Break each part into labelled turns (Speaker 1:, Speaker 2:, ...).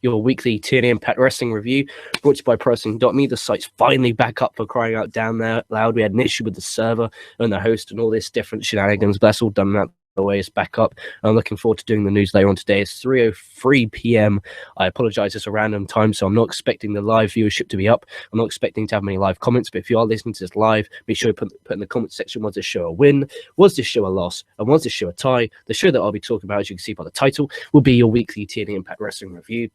Speaker 1: your weekly TNA Impact Wrestling review, brought to you by ProWrestling.me. The site's finally back up, for crying out down there loud. We had an issue with the server and the host and all this different shenanigans, but that's all done now. The way it's back up. I'm looking forward to doing the news later on today. It's 3:03 p.m. I apologize, it's a random time, so I'm not expecting the live viewership to be up. I'm not expecting to have many live comments, but if you are listening to this live, make sure you put in the comment section, was this show a win? Was this show a loss? And was this show a tie? The show that I'll be talking about, as you can see by the title, will be your weekly TNA Impact Wrestling review.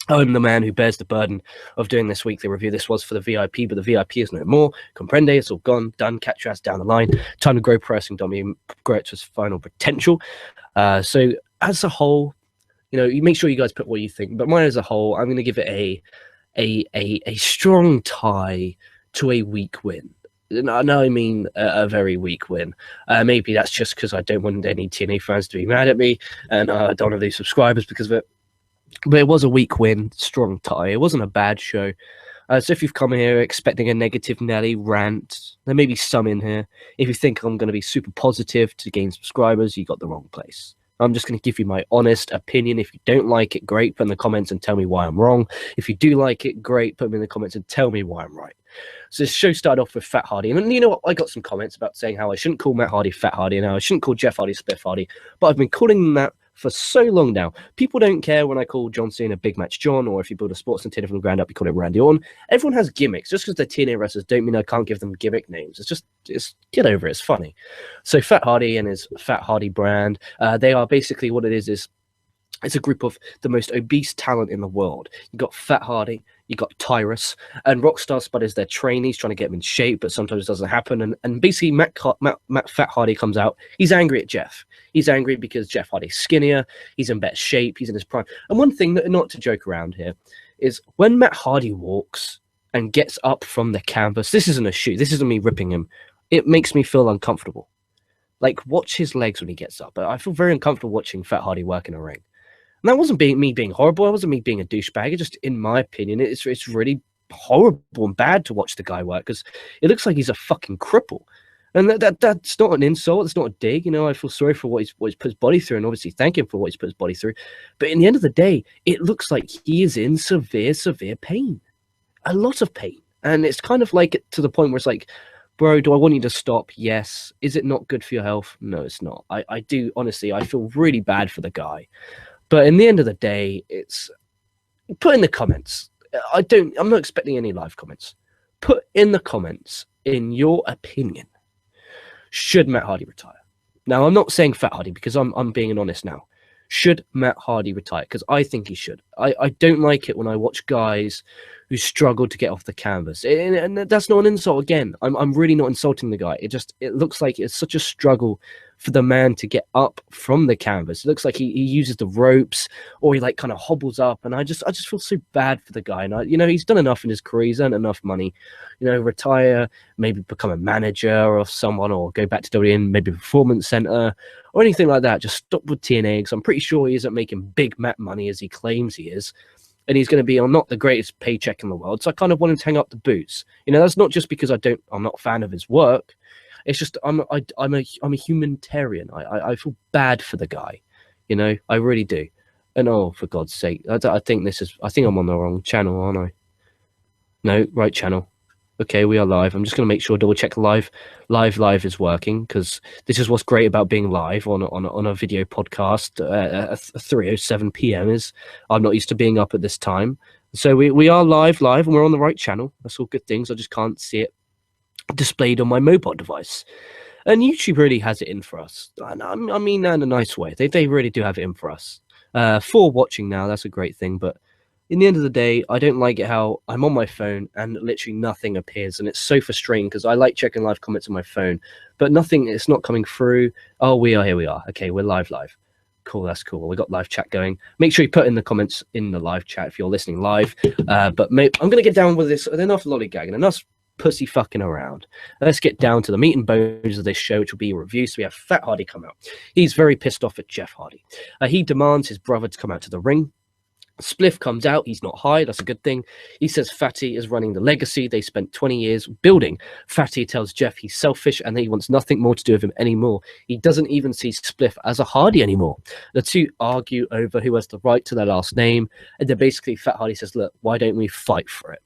Speaker 1: I'm the man who bears the burden of doing this weekly review. This was for the VIP, but the VIP is no more. Comprende, it's all gone, done, catch your ass down the line. Time to grow ProWrestling.me, grow it to its final potential. So as a whole, you make sure you guys put what you think, but mine as a whole, I'm going to give it a strong tie to a weak win. No, I mean a very weak win. Maybe that's just because I don't want any TNA fans to be mad at me, and I don't have these subscribers because of it. But it was a weak win, strong tie. It wasn't a bad show. So if you've come here expecting a negative Nelly rant, there may be some in here. If you think I'm going to be super positive to gain subscribers, you got the wrong place. I'm just going to give you my honest opinion. If you don't like it, great. Put in the comments and tell me why I'm wrong. If you do like it, great. Put them in the comments and tell me why I'm right. So this show started off with Fat Hardy. And you know what? I got some comments about saying how I shouldn't call Matt Hardy Fat Hardy and how I shouldn't call Jeff Hardy Spiff Hardy. But I've been calling them that for so long now. People don't care when I call John Cena Big Match John, or if you build a sports antenna from the ground up, you call it Randy Orton. Everyone has gimmicks. Just because they're TNA wrestlers don't mean I can't give them gimmick names. It's get over it. It's funny. So Fat Hardy and his Fat Hardy brand, they are basically what it is it's a group of the most obese talent in the world. You got Fat Hardy, you got Tyrus, and Rockstar Spud is their trainees trying to get him in shape, but sometimes it doesn't happen. And basically, Matt Fat Hardy comes out. He's angry at Jeff. He's angry because Jeff Hardy's skinnier. He's in better shape. He's in his prime. And one thing, not to joke around here, is when Matt Hardy walks and gets up from the canvas, this isn't a shoot. This isn't me ripping him. It makes me feel uncomfortable. Like, watch his legs when he gets up. I feel very uncomfortable watching Fat Hardy work in a ring. And that wasn't me being horrible. It wasn't me being a douchebag. It just, in my opinion, it's really horrible and bad to watch the guy work because it looks like he's a fucking cripple. And that's not an insult. It's not a dig. I feel sorry for what he's put his body through, and obviously thank him for what he's put his body through. But in the end of the day, it looks like he is in severe, severe pain. A lot of pain. And it's kind of like to the point where it's like, bro, do I want you to stop? Yes. Is it not good for your health? No, it's not. I do, honestly, I feel really bad for the guy. But in the end of the day, it's put in the comments. I'm not expecting any live comments. Put in the comments, in your opinion, should Matt Hardy retire? Now, I'm not saying Fat Hardy because I'm being honest now. Should Matt Hardy retire? Because I think he should. I don't like it when I watch guys who struggle to get off the canvas. And that's not an insult. Again, I'm really not insulting the guy. It looks like it's such a struggle for the man to get up from the canvas. It looks like he uses the ropes, or he like kind of hobbles up, and I just feel so bad for the guy. And he's done enough in his career, he's earned enough money, retire, maybe become a manager of someone, or go back to WWE, maybe a performance center or anything like that. Just stop with TNA, because I'm pretty sure he isn't making big Matt money as he claims he is. And he's going to be on not the greatest paycheck in the world. So I kind of want him to hang up the boots. That's not just because I'm not a fan of his work. It's just I'm a humanitarian. I feel bad for the guy, I really do. And for God's sake, I think I'm on the wrong channel, aren't I? No, right channel. Okay, we are live. I'm just going to make sure, double check live is working, because this is what's great about being live on a video podcast at 3:07 p.m. is I'm not used to being up at this time. So we are live, and we're on the right channel. That's all good things. I just can't see it displayed on my mobile device. And YouTube really has it in for us. I mean that in a nice way. They really do have it in for us. For watching now, that's a great thing, but in the end of the day, I don't like it how I'm on my phone and literally nothing appears, and it's so frustrating because I like checking live comments on my phone, but it's not coming through. Oh, here we are. Okay, we're live. Cool, that's cool. We got live chat going. Make sure you put in the comments in the live chat if you're listening live. But I'm going to get down with this. Enough lollygagging, enough pussy fucking around. Let's get down to the meat and bones of this show, which will be a review. So we have Fat Hardy come out. He's very pissed off at Jeff Hardy. He demands his brother to come out to the ring. Spliff comes out. He's not high. That's a good thing. He says Fatty is running the legacy they spent 20 years building. Fatty tells Jeff he's selfish and that he wants nothing more to do with him anymore. He doesn't even see Spliff as a Hardy anymore. The two argue over who has the right to their last name. And then basically Fat Hardy says, look, why don't we fight for it?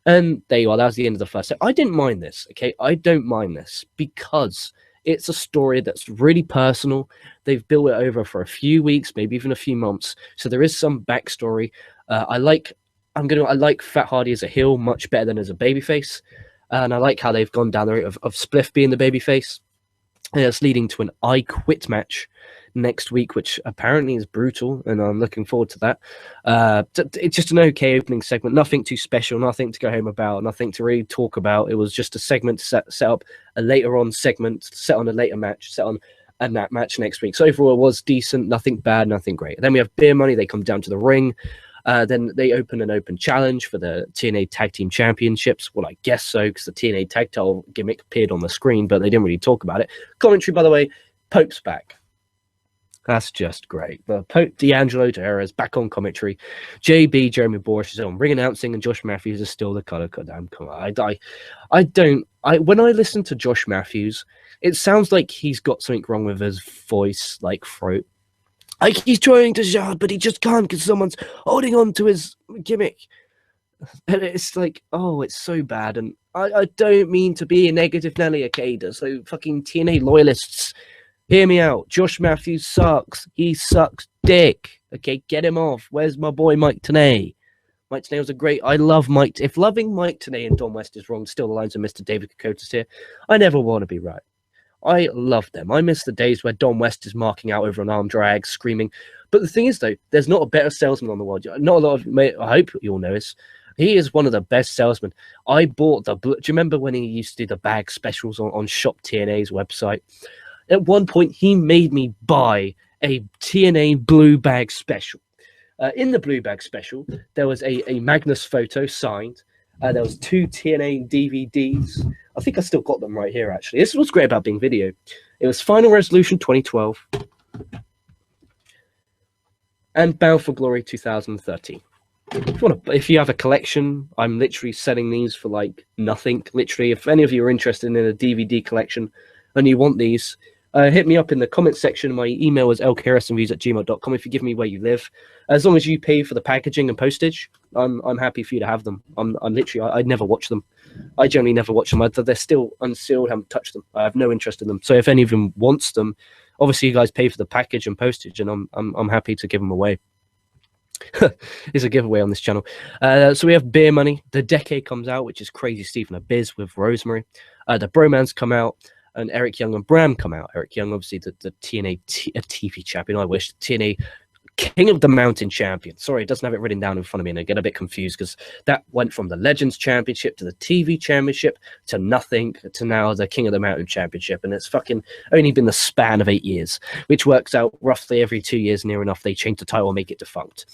Speaker 1: And there you are. That was the end of the first set. I didn't mind this, okay? I don't mind this because it's a story that's really personal. They've built it over for a few weeks, maybe even a few months. So there is some backstory. I like Fat Hardy as a heel much better than as a babyface. And I like how they've gone down the route of Spliff being the babyface. And it's leading to an I Quit match next week, which apparently is brutal, and I'm looking forward to that. It's just an okay opening segment, nothing too special, nothing to go home about, nothing to really talk about. It was just a segment to set up a later on segment, set on a later match, set on a match next week. So overall, it was decent, nothing bad, nothing great. And then we have Beer Money. They come down to the ring. Then they open an open challenge for the TNA Tag Team Championships. Well, I guess so, because the TNA Tag Title gimmick appeared on the screen, but they didn't really talk about it. Commentary, by the way, Pope's back. That's just great. But Pope D'Angelo Tyrus back on commentary. JB, Jeremy Borash is on ring announcing, and Josh Matthews is still the color. Damn, come on. When I listen to Josh Matthews, it sounds like he's got something wrong with his voice, like throat. Like he's trying to shout, but he just can't because someone's holding on to his gimmick. And it's like, oh, it's so bad. And I don't mean to be a negative Nelly Akeda, so fucking TNA loyalists, hear me out. Josh Matthews sucks. He sucks dick. Okay, get him off. Where's my boy Mike Tenay? Mike Tenay was a great... I love Mike... If loving Mike Tenay and Don West is wrong, still the lines of Mr. David Kokotis here, I never want to be right. I love them. I miss the days where Don West is marking out over an arm drag, screaming. But the thing is, though, there's not a better salesman on the world. Not a lot of... I hope you all know this. He is one of the best salesmen. I bought the... Do you remember when he used to do the bag specials on Shop TNA's website? At one point, he made me buy a TNA blue bag special. In the blue bag special, there was a Magnus photo signed. There was 2 TNA DVDs. I think I still got them right here, actually. This is what's great about being video. It was Final Resolution 2012 and Bound for Glory 2013. If you have a collection, I'm literally selling these for like nothing. Literally, if any of you are interested in a DVD collection and you want these, hit me up in the comment section. My email is lkrsinviews@gmail.com if you give me where you live. As long as you pay for the packaging and postage, I'm happy for you to have them. I'm literally, I never watch them. I generally never watch them. They're still unsealed, haven't touched them. I have no interest in them. So if any of them wants them, obviously you guys pay for the package and postage, and I'm happy to give them away. It's a giveaway on this channel. So we have Beer Money. The Decade comes out, which is Crazy Steve and Abiz with Rosemary. The Bromans come out, and Eric Young and Bram come out. Eric Young, obviously, the TNA TV champion. I wish TNA King of the Mountain champion. Sorry, it doesn't have it written down in front of me, and I get a bit confused because that went from the Legends Championship to the TV Championship to nothing to now the King of the Mountain Championship, and it's fucking only been the span of 8 years, which works out roughly every 2 years near enough. They change the title and make it defunct.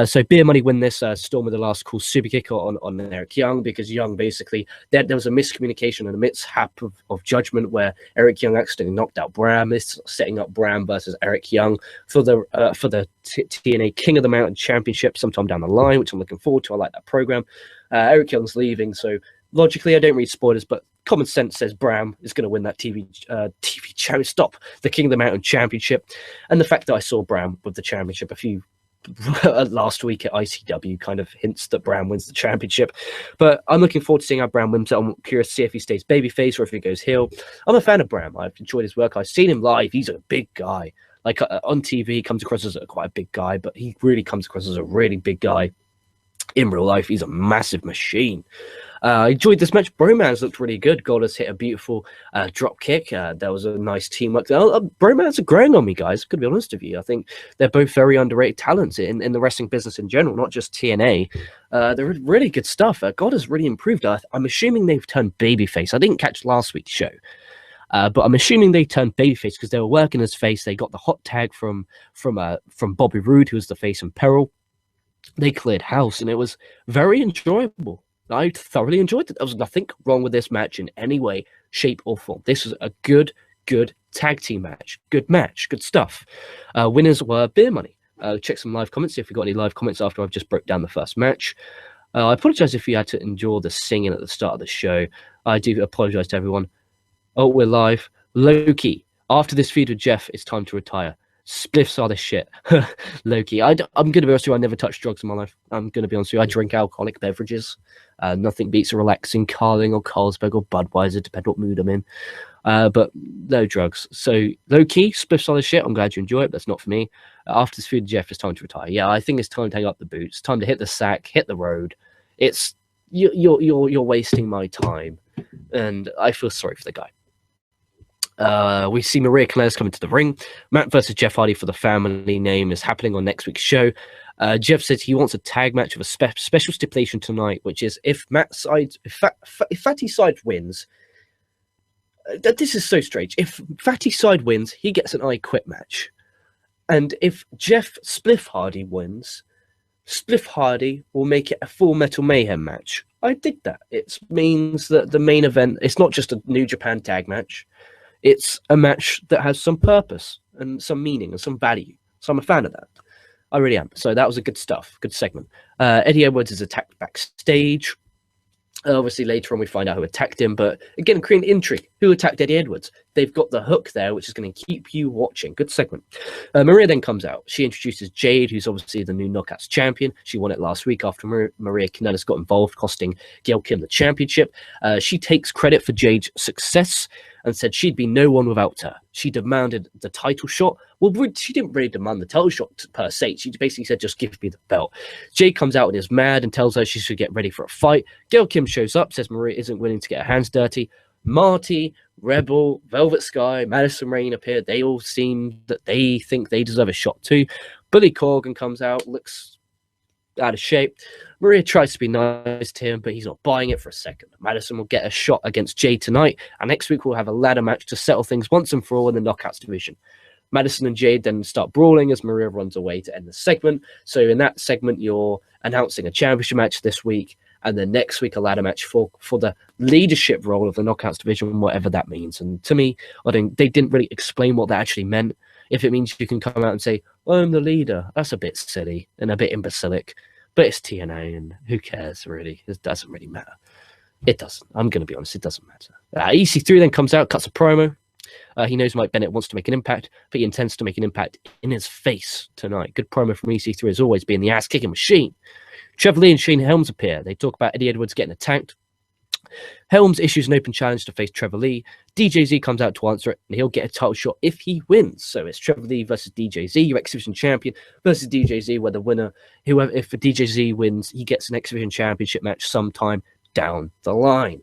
Speaker 1: So Beer Money win this. Storm with the last cool super kick on Eric Young, because Young basically, there was a miscommunication and a mishap of judgment where Eric Young accidentally knocked out Bram. This setting up Bram versus Eric Young for the TNA King of the Mountain Championship sometime down the line, which I'm looking forward to. I like that program. Eric Young's leaving, so logically, I don't read spoilers, but common sense says Bram is going to win that TV the King of the Mountain Championship. And the fact that I saw Bram with the championship last week at ICW kind of hints that Bram wins the championship. But I'm looking forward to seeing how Bram wins it. I'm curious to see if he stays babyface or if he goes heel. I'm a fan of Bram. I've enjoyed his work. I've seen him live. He's a big guy. Like on TV, he comes across as quite a big guy, but he really comes across as a really big guy. In real life, he's a massive machine. I enjoyed this match. Bromance looked really good. Goldust hit a beautiful drop kick. There was a nice teamwork. Bromance are growing on me, guys. To be honest with you, I think they're both very underrated talents in the wrestling business in general, not just TNA. They're really good stuff. Goldust really improved. I'm assuming they've turned babyface. I didn't catch last week's show. But I'm assuming they turned babyface because they were working as face. They got the hot tag from Bobby Roode, who was the face in Peril. They cleared house, and it was very enjoyable. I thoroughly enjoyed it. There was nothing wrong with this match in any way, shape, or form. This was a good tag team match. Good match. Good stuff. Winners were Beer Money. Check some live comments if you've got any live comments after I've just broke down the first match. I apologize if you had to endure the singing at the start of the show. I do apologize to everyone. Oh, we're live. Loki. After this feud with Jeff, it's time to retire. Spliffs are the shit. Loki. I'm going to be honest with you, I never touched drugs in my life. I'm going to be honest with you. I drink alcoholic beverages. Nothing beats a relaxing Carling or Carlsberg or Budweiser, depending what mood I'm in. But no drugs. So low-key, spliffs are the shit. I'm glad you enjoy it. That's not for me. After this feud with Jeff, it's time to retire. Yeah, I think it's time to hang up the boots. Time to hit the sack, hit the road. It's you're wasting my time, and I feel sorry for the guy. We see Maria Kanellis coming to the ring. Matt versus Jeff Hardy for the family name is happening on next week's show. Jeff says he wants a tag match with a special stipulation tonight, which is if Fatty Side wins. This is so strange. If Fatty Side wins, he gets an I Quit match. And if Jeff Spliff Hardy wins, Spliff Hardy will make it a Full Metal Mayhem match. I dig that. It means that the main event, it's not just a New Japan tag match. It's a match that has some purpose and some meaning and some value. So I'm a fan of that. I really am. So that was a good stuff. Good segment. Eddie Edwards is attacked backstage. Obviously, later on, we find out who attacked him. But again, creating intrigue. Who attacked Eddie Edwards? They've got the hook there, which is going to keep you watching. Good segment. Maria then comes out. She introduces Jade, who's obviously the new Knockouts champion. She won it last week after Maria Kanellis got involved, costing Gail Kim the championship. She takes credit for Jade's success and said she'd be no one without her. She demanded the title shot. Well, she didn't really demand the title shot per se. She basically said, just give me the belt. Jade comes out and is mad and tells her she should get ready for a fight. Gail Kim shows up, says Maria isn't willing to get her hands dirty. Marty, Rebel, Velvet Sky, Madison Rain appear. They all seem that they think they deserve a shot too. Billy Corgan comes out, looks out of shape. Maria tries to be nice to him, but he's not buying it for a second. Madison will get a shot against Jade tonight, and next week we'll have a ladder match to settle things once and for all in the Knockouts division. Madison and Jade then start brawling as Maria runs away to end the segment. So in that segment, you're announcing a championship match this week, and then next week a ladder match for the leadership role of the Knockouts division, whatever that means. And to me, they didn't really explain what that actually meant. If it means you can come out and say, I'm the leader, that's a bit silly and a bit imbecilic. But it's TNA, and who cares, really? It doesn't really matter. It doesn't. I'm going to be honest, it doesn't matter. EC3 then comes out, cuts a promo. He knows Mike Bennett wants to make an impact, but he intends to make an impact in his face tonight. Good promo from EC3 as always, being the ass-kicking machine. Trevor Lee and Shane Helms appear. They talk about Eddie Edwards getting attacked. Helms issues an open challenge to face Trevor Lee. DJZ comes out to answer it, and he'll get a title shot if he wins. So it's Trevor Lee versus DJZ, your X Division champion, versus DJZ, where the winner, if DJZ wins, he gets an X Division championship match sometime down the line.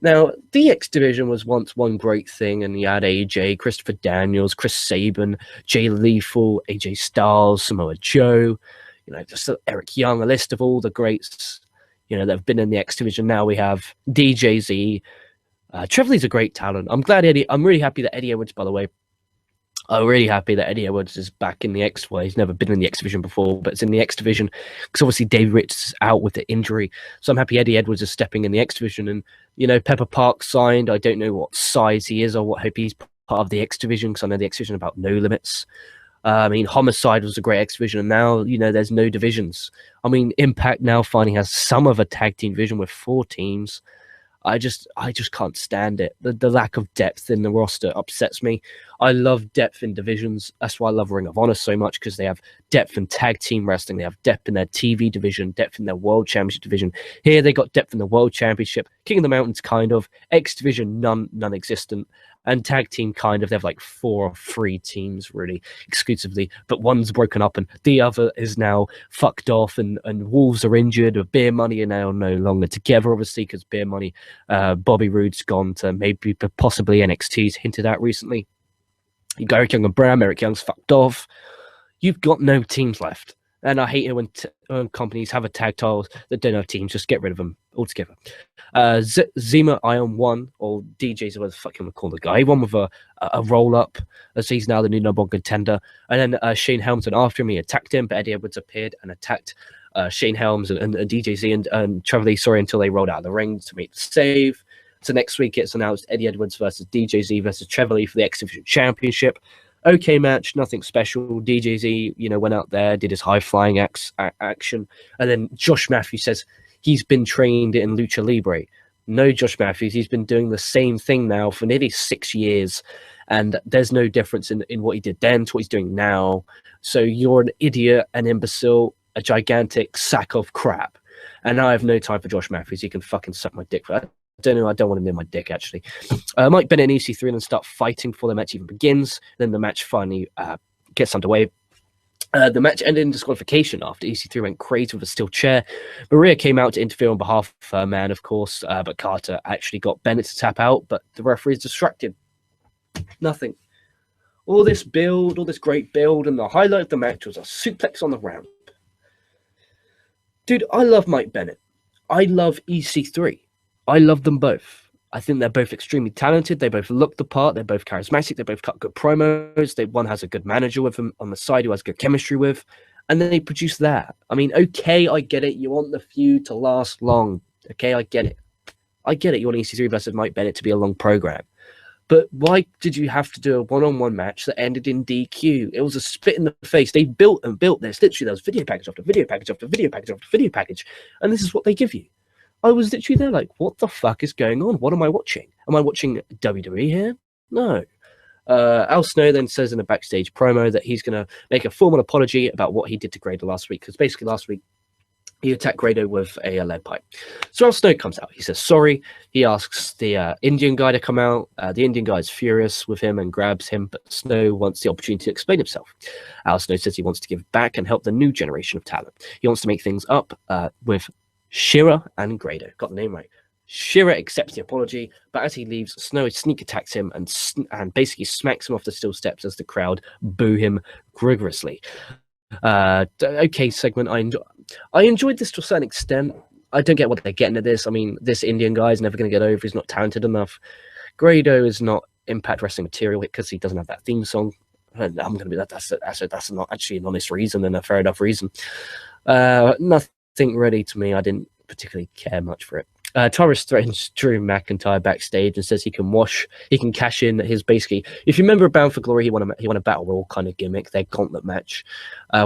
Speaker 1: Now, the X Division was once one great thing, and you had AJ, Christopher Daniels, Chris Sabin, Jay Lethal, AJ Styles, Samoa Joe, just Eric Young, a list of all the greats that have been in the X Division. Now we have DJZ. Trevor Lee's a great talent. I'm really happy that Eddie Edwards, by the way, I'm really happy that Eddie Edwards is back in the X. Well, he's never been in the X Division before, but it's in the X Division because obviously Dave Rich is out with the injury. So I'm happy Eddie Edwards is stepping in the X Division. And, Pepper Park signed. I don't know what size he is or what. Hope he's part of the X Division because I know the X Division about No Limits. Homicide was a great X Division, and now, there's no divisions. Impact now finally has some of a tag team division with 4 teams. I just can't stand it. The lack of depth in the roster upsets me. I love depth in divisions. That's why I love Ring of Honor so much, because they have depth in tag team wrestling. They have depth in their TV division, depth in their World Championship division. Here they got depth in the World Championship. King of the Mountains, kind of. X Division, non-existent. And tag team, kind of. They have like 4 or 3 teams, really, exclusively. But one's broken up and the other is now fucked off, and Wolves are injured. Beer Money are now no longer together, obviously, because Beer Money, Bobby Roode's gone to maybe possibly NXT's hinted at recently. You got Eric Young and Bram. Eric Young's fucked off. You've got no teams left. And I hate it when companies have a tag titles that don't have teams. Just get rid of them altogether. Zima Ion won, or DJ's what the fuck you want to call the guy. He won with a roll-up, as he's now the new number 1 contender. And then Shane Helms went after him. He attacked him, but Eddie Edwards appeared and attacked Shane Helms and DJZ and Trevor Lee, until they rolled out of the ring to make the save. So next week it's announced Eddie Edwards versus DJZ versus Trevor Lee for the X Division Championship. Okay match, nothing special. DJZ, went out there, did his high flying action, and then Josh Matthews says he's been trained in lucha libre. No, Josh Matthews, he's been doing the same thing now for nearly 6 years, and there's no difference in what he did then to what he's doing now. So you're an idiot, an imbecile, a gigantic sack of crap. And I have no time for Josh Matthews. He can fucking suck my dick. I don't know. I don't want him in my dick, actually. Mike Bennett and EC3 then start fighting before the match even begins. Then the match finally gets underway. The match ended in disqualification after EC3 went crazy with a steel chair. Maria came out to interfere on behalf of her man, of course, but Carter actually got Bennett to tap out, but the referee is distracted. Nothing. All this build, all this great build, and the highlight of the match was a suplex on the ramp. Dude, I love Mike Bennett. I love EC3. I love them both. I think they're both extremely talented. They both look the part. They're both charismatic. They both cut good promos. One has a good manager with them on the side who has good chemistry with. And then they produce that. I mean, okay, I get it. You want the feud to last long. Okay, I get it. I get it. You want EC3 versus Mike Bennett to be a long program. But why did you have to do a one-on-one match that ended in DQ? It was a spit in the face. They built and built this. Literally, there was video package after video package after video package after video package. And this is what they give you. I was literally there like, what the fuck is going on? What am I watching? Am I watching WWE here? No. Al Snow then says in a backstage promo that he's going to make a formal apology about what he did to Grado last week. Because basically last week, he attacked Grado with a lead pipe. So Al Snow comes out. He says sorry. He asks the Indian guy to come out. The Indian guy is furious with him and grabs him, but Snow wants the opportunity to explain himself. Al Snow says he wants to give back and help the new generation of talent. He wants to make things up with Shira and Grado. Got the name right. Shira accepts the apology, but as he leaves, Snow sneak attacks him and basically smacks him off the steel steps as the crowd boo him rigorously. Okay, segment. I enjoyed this to a certain extent. I don't get what they're getting at this. I mean, this Indian guy is never going to get over. He's not talented enough. Grado is not Impact Wrestling material because he doesn't have that theme song. I'm going to be that. That's not actually an honest reason and a fair enough reason. Nothing really to me. I didn't particularly care much for it. Tyrus threatens Drew McIntyre backstage and says he can cash in his basically. If you remember Bound for Glory, he won a battle royal kind of gimmick, their gauntlet match,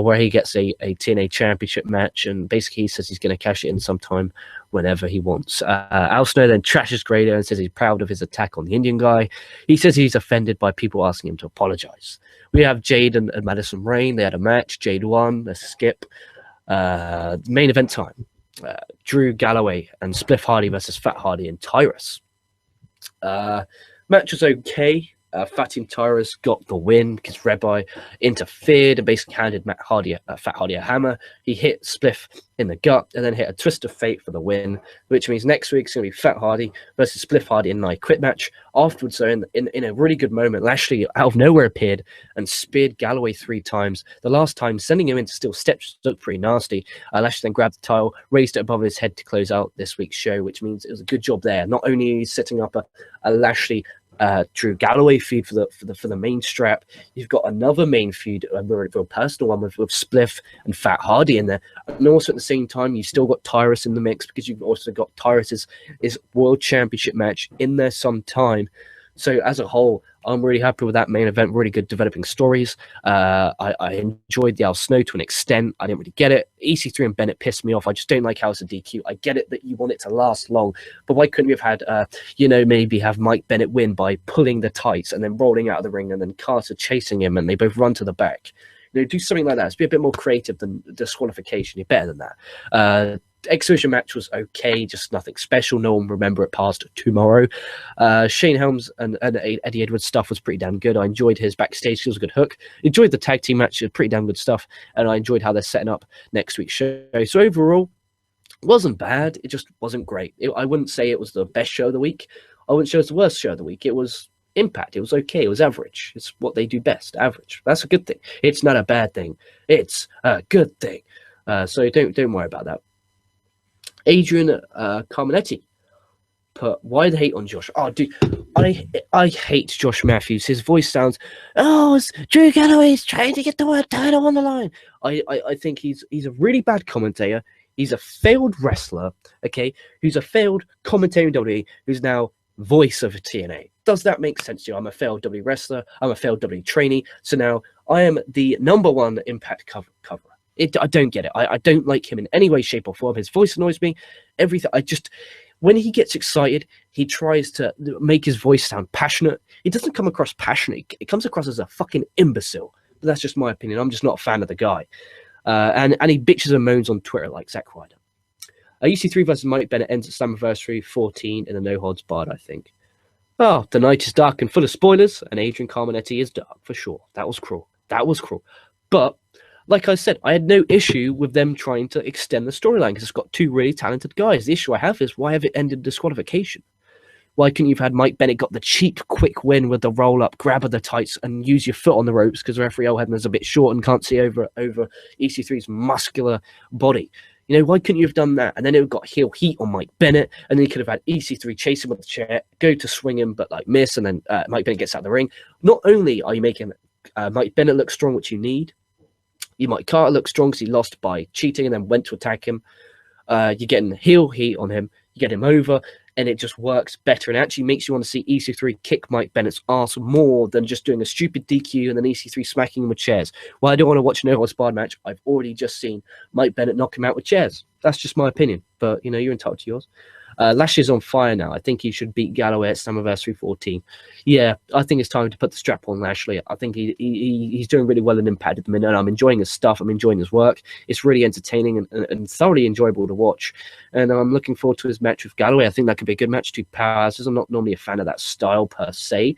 Speaker 1: where he gets a TNA championship match, and basically he says he's going to cash it in sometime whenever he wants. Al Snow then trashes Grado and says he's proud of his attack on the Indian guy. He says he's offended by people asking him to apologize. We have Jade and Madison Rayne. They had a match. Jade won. Let's skip. Main event time. Drew Galloway and Spliff Hardy versus Fat Hardy and Tyrus. Match was okay. Fatty and Tyrus got the win because Rabbi interfered and basically handed Fat Hardy a hammer. He hit Spliff in the gut and then hit a twist of fate for the win, which means next week's going to be Fat Hardy versus Spliff Hardy in a quit match. Afterwards, so in a really good moment, Lashley out of nowhere appeared and speared Galloway 3 times. The last time, sending him into steel steps looked pretty nasty. Lashley then grabbed the title, raised it above his head to close out this week's show, which means it was a good job there. Not only is setting up a Lashley Drew Galloway feud for the main strap, you've got another main feud, a real personal one with Spliff and Fat Hardy in there, and also at the same time you've still got Tyrus in the mix because you've also got Tyrus's world championship match in there sometime. So as a whole, I'm really happy with that main event. Really good developing stories. I enjoyed the Al Snow to an extent. I didn't really get it. EC3 and Bennett pissed me off. I just don't like how it's a DQ. I get it that you want it to last long, but why couldn't we have had, maybe have Mike Bennett win by pulling the tights and then rolling out of the ring and then Carter chasing him and they both run to the back? Do something like that. Let's be a bit more creative than disqualification. You're better than that. Exhibition match was okay, just nothing special. No one will remember it past tomorrow. Shane Helms and Eddie Edwards stuff was pretty damn good. I enjoyed his backstage. It was a good hook. Enjoyed the tag team match. Pretty damn good stuff. And I enjoyed how they're setting up next week's show. So overall, it wasn't bad. It just wasn't great. I wouldn't say it was the best show of the week. I wouldn't say it was the worst show of the week. It was Impact. It was okay. It was average. It's what they do best. Average. That's a good thing. It's not a bad thing. It's a good thing. So don't worry about that. Adrian Carmenetti put, why the hate on Josh? Oh, dude, I hate Josh Matthews. His voice sounds, it's Drew Galloway's trying to get the word title on the line. I think he's a really bad commentator. He's a failed wrestler, okay, who's a failed commentator in WWE, who's now voice of TNA. Does that make sense to you? I'm a failed W wrestler. I'm a failed W trainee. So now I am the #1 Impact cover. I don't get it. I don't like him in any way, shape, or form. His voice annoys me. Everything. When he gets excited, he tries to make his voice sound passionate. It doesn't come across passionate. It comes across as a fucking imbecile. But that's just my opinion. I'm just not a fan of the guy. And he bitches and moans on Twitter like Zack Ryder. EC3 versus Mike Bennett ends at Slammiversary 14 in a no holds barred, I think. Oh, the night is dark and full of spoilers, and Adrian Carmenetti is dark for sure. That was cruel. But like I said, I had no issue with them trying to extend the storyline because it's got two really talented guys. The issue I have is why have it ended disqualification? Why couldn't you have had Mike Bennett got the cheap, quick win with the roll-up, grab of the tights, and use your foot on the ropes because referee Elhedner's a bit short and can't see over EC3's muscular body? You know, why couldn't you have done that? And then it got heel heat on Mike Bennett, and then you could have had EC3 chase him with the chair, go to swing him, but like miss, and then Mike Bennett gets out of the ring. Not only are you making Mike Bennett look strong, which you need, you might Carter look strong because he lost by cheating and then went to attack him. You're getting heel heat on him. You get him over, and it just works better and actually makes you want to see EC3 kick Mike Bennett's ass more than just doing a stupid DQ and then EC3 smacking him with chairs. Well, I don't want to watch a no holds barred match. I've already just seen Mike Bennett knock him out with chairs. That's just my opinion, but you know, you're entitled to yours. Lashley's on fire now. I think he should beat Galloway at Slammiversary 14. Yeah, I think it's time to put the strap on Lashley. I think he's doing really well in Impact at the minute. And I'm enjoying his stuff. I'm enjoying his work. It's really entertaining and thoroughly enjoyable to watch. And I'm looking forward to his match with Galloway. I think that could be a good match. Two powerhouses. I'm not normally a fan of that style per se,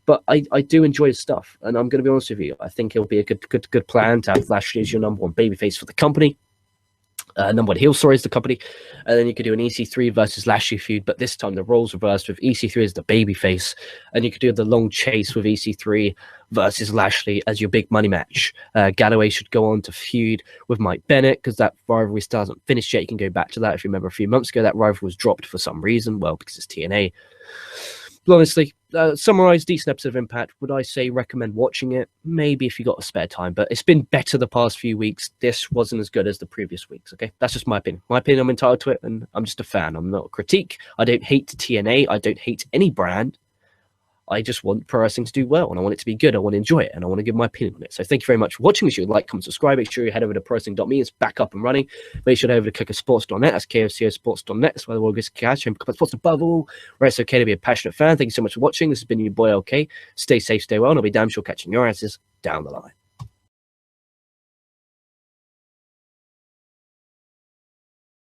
Speaker 1: but I do enjoy his stuff. And I'm going to be honest with you. I think it'll be a good plan to have Lashley as your #1 babyface for the company. #1 heel, sorry, is the company. And then you could do an EC3 versus Lashley feud, but this time the roles reversed with EC3 as the babyface, and you could do the long chase with EC3 versus Lashley as your big money match. Galloway should go on to feud with Mike Bennett because that rivalry still hasn't finished yet. You can go back to that. If you remember a few months ago, that rivalry was dropped for some reason. Well, because it's TNA. But honestly, summarize decent episode of Impact. Would I say recommend watching it? Maybe if you got a spare time, but it's been better the past few weeks. This wasn't as good as the previous weeks. Okay, that's just my opinion. I'm entitled to it, and I'm just a fan. I'm not a critique. I don't hate TNA. I don't hate any brand. I just want pro wrestling to do well, and I want it to be good. I want to enjoy it, and I want to give my opinion on it. So thank you very much for watching. Make sure you like, comment, subscribe. Make sure you head over to prowrestling.me. It's back up and running. Make sure you head over to KocoSports.net. That's KocoSports.net. That's where the world gets cash. And sports above all, where it's okay to be a passionate fan. Thank you so much for watching. This has been your boy, LK. Stay safe, stay well, and I'll be damn sure catching your asses down the line.